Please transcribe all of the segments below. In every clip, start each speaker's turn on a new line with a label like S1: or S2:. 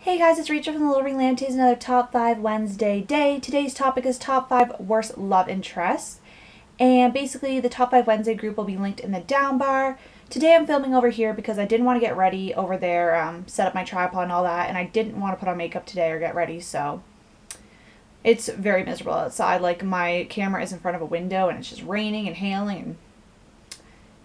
S1: Hey guys, it's Rachel from the Little Ring Land. Today's another Top 5 Wednesday day. Today's topic is Top 5 Worst Love Interests. And basically, the Top 5 Wednesday group will be linked in the down bar. Today I'm filming over here because I didn't want to get ready over there, set up my tripod and all that, and I didn't want to put on makeup today or get ready, so it's very miserable outside. Like, my camera is in front of a window and it's just raining and hailing and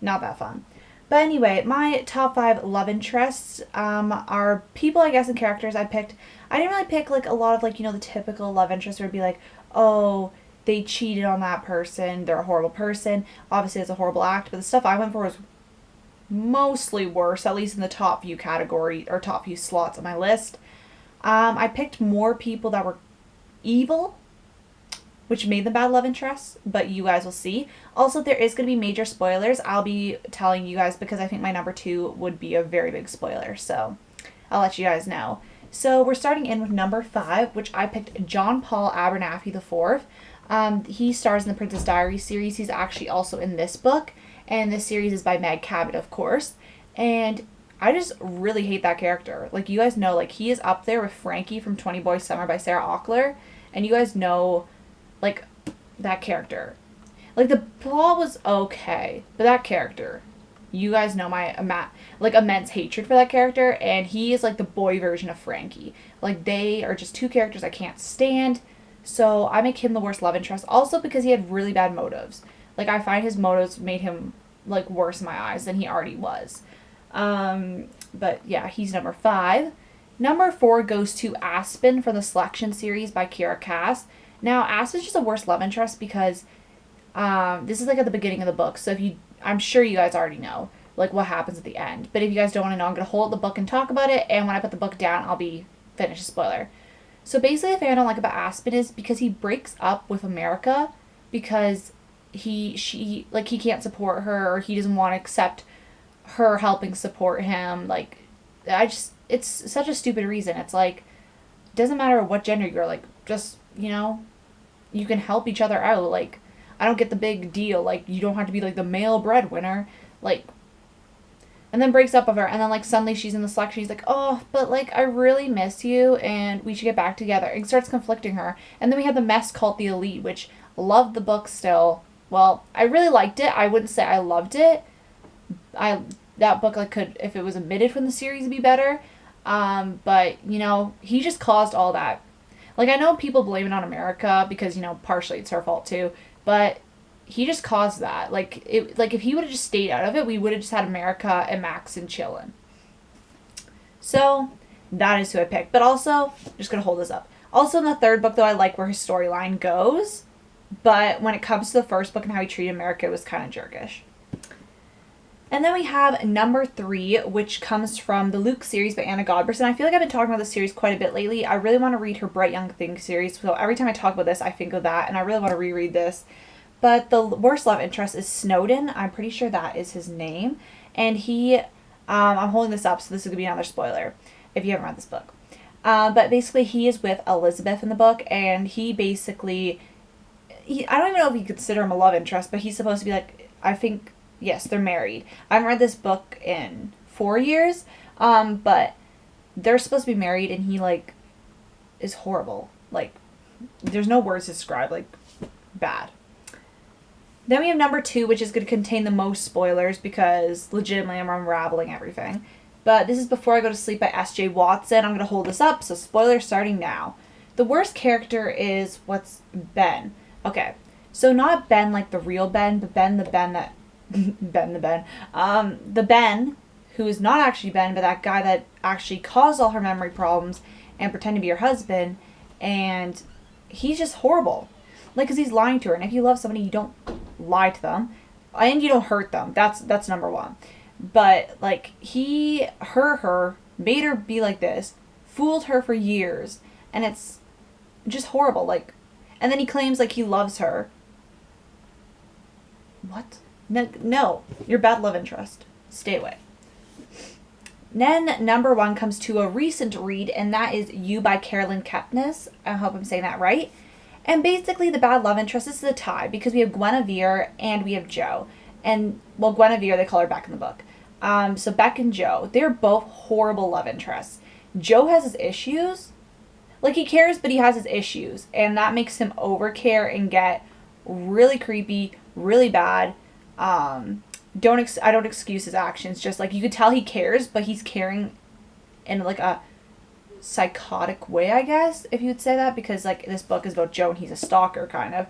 S1: not that fun. But anyway, my top 5 love interests are people, I guess, and characters I picked. I didn't really pick, like, a lot of, like, the typical love interest where it'd be like, oh, they cheated on that person, they're a horrible person. Obviously, it's a horrible act, but the stuff I went for was mostly worse, at least in the top few category, or top few slots on my list. I picked more people that were evil, which made them bad love interests, but you guys will see. Also, there is going to be major spoilers. I'll be telling you guys because I think my number 2 would be a very big spoiler, so I'll let you guys know. So we're starting in with number 5, which I picked John Paul Abernathy IV. He stars in the Princess Diaries series. He's actually also in this book, and this series is by Meg Cabot, of course. And I just really hate that character. Like, you guys know, like, he is up there with Frankie from 20 Boys Summer by Sarah Auckler, and you guys know, like, that character. Like, the plot was okay, but that character, you guys know my immense hatred for that character, and he is like the boy version of Frankie. Like, they are just two characters I can't stand, so I make him the worst love interest. Also because he had really bad motives. Like, I find his motives made him, like, worse in my eyes than he already was. But yeah, he's number 5. Number 4 goes to Aspen from the Selection series by Kiera Cass. Now, Aspen's just a worst love interest because this is, like, at the beginning of the book. So I'm sure you guys already know, like, what happens at the end. But if you guys don't want to know, I'm going to hold up the book and talk about it. And when I put the book down, I'll be finished. Spoiler. So basically, the thing I don't like about Aspen is because he breaks up with America because he can't support her, or he doesn't want to accept her helping support him. Like, it's such a stupid reason. It's like, it doesn't matter what gender you're, like, just, you can help each other out. Like, I don't get the big deal. Like, you don't have to be, like, the male breadwinner. Like, and then breaks up with her. And then, like, suddenly she's in the selection. He's like, oh, but, like, I really miss you and we should get back together. It starts conflicting her. And then we have the mess called The Elite, which loved the book still. Well, I really liked it. I wouldn't say I loved it. That book, like, could, if it was omitted from the series, be better. But, he just caused all that. Like, I know people blame it on America because, partially it's her fault too, but he just caused that. Like, if he would have just stayed out of it, we would have just had America and Max and chillin'. So, that is who I picked. But also, I'm just going to hold this up. Also, in the third book, though, I like where his storyline goes, but when it comes to the first book and how he treated America, it was kind of jerkish. And then we have number 3, which comes from the Luke series by Anna Godberson. I feel like I've been talking about this series quite a bit lately. I really want to read her Bright Young Things series, so every time I talk about this, I think of that, and I really want to reread this. But the worst love interest is Snowden. I'm pretty sure that is his name. And he, I'm holding this up, so this is going to be another spoiler if you haven't read this book. But basically, he is with Elizabeth in the book, and he basically, I don't even know if you consider him a love interest, but he's supposed to be, like, I think, yes, they're married. I haven't read this book in 4 years, but they're supposed to be married, and he, like, is horrible. Like, there's no words to describe, like, bad. Then we have number 2, which is going to contain the most spoilers because legitimately I'm unraveling everything. But this is Before I Go to Sleep by S.J. Watson. I'm going to hold this up, so spoilers starting now. The worst character is Ben. Okay, so not Ben like the real Ben, but Ben the Ben that... the Ben, who is not actually Ben, but that guy that actually caused all her memory problems and pretend to be her husband, and he's just horrible. Like, because he's lying to her, and if you love somebody, you don't lie to them, and you don't hurt them. That's number 1. But, like, he hurt her, made her be like this, fooled her for years, and it's just horrible. Like, and then he claims, like, he loves her. What? No, you're bad love interest. Stay away. Then number 1 comes to a recent read, and that is You by Carolyn Kepnes. I hope I'm saying that right. And basically, the bad love interest, this is a tie because we have Guinevere and we have Jo. And, well, Guinevere, they call her Beck in the book. So Beck and Jo, they're both horrible love interests. Joe has his issues. Like, he cares, but he has his issues. And that makes him overcare and get really creepy, really bad. I don't excuse his actions. Just, like, you could tell he cares, but he's caring in, like, a psychotic way, I guess, if you would say that. Because, like, this book is about Joe and he's a stalker, kind of.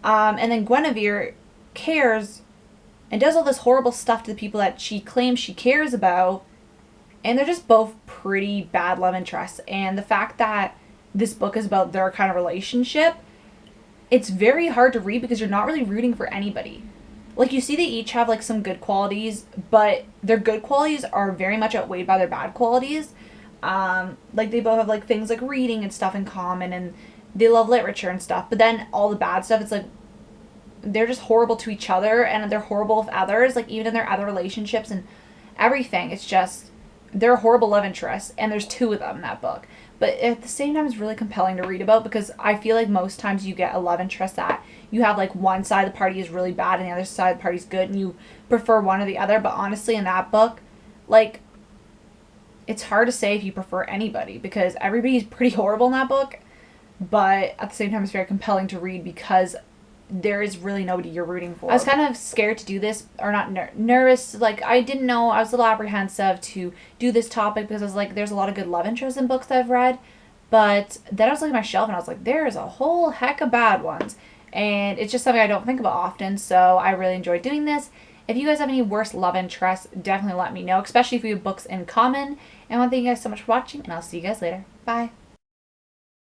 S1: And then Guinevere cares and does all this horrible stuff to the people that she claims she cares about. And they're just both pretty bad love interests. And the fact that this book is about their kind of relationship, it's very hard to read because you're not really rooting for anybody. Like, you see they each have, like, some good qualities, but their good qualities are very much outweighed by their bad qualities. Like, they both have, like, things like reading and stuff in common, and they love literature and stuff. But then all the bad stuff, it's like, they're just horrible to each other, and they're horrible with others, like, even in their other relationships and everything. It's just, they're horrible love interests, and there's 2 of them in that book. But at the same time, it's really compelling to read about, because I feel like most times you get a love interest that you have, like, one side of the party is really bad and the other side of the party is good, and you prefer one or the other. But honestly, in that book, like, it's hard to say if you prefer anybody, because everybody's pretty horrible in that book. But at the same time, it's very compelling to read because there is really nobody you're rooting for. I was kind of scared to do this, or not nervous. Like, I didn't know. I was a little apprehensive to do this topic because I was like, there's a lot of good love interests in books that I've read. But then I was looking at my shelf and I was like, there's a whole heck of bad ones. And it's just something I don't think about often. So I really enjoyed doing this. If you guys have any worst love interests, definitely let me know, especially if we have books in common. And I want to thank you guys so much for watching, and I'll see you guys later. Bye.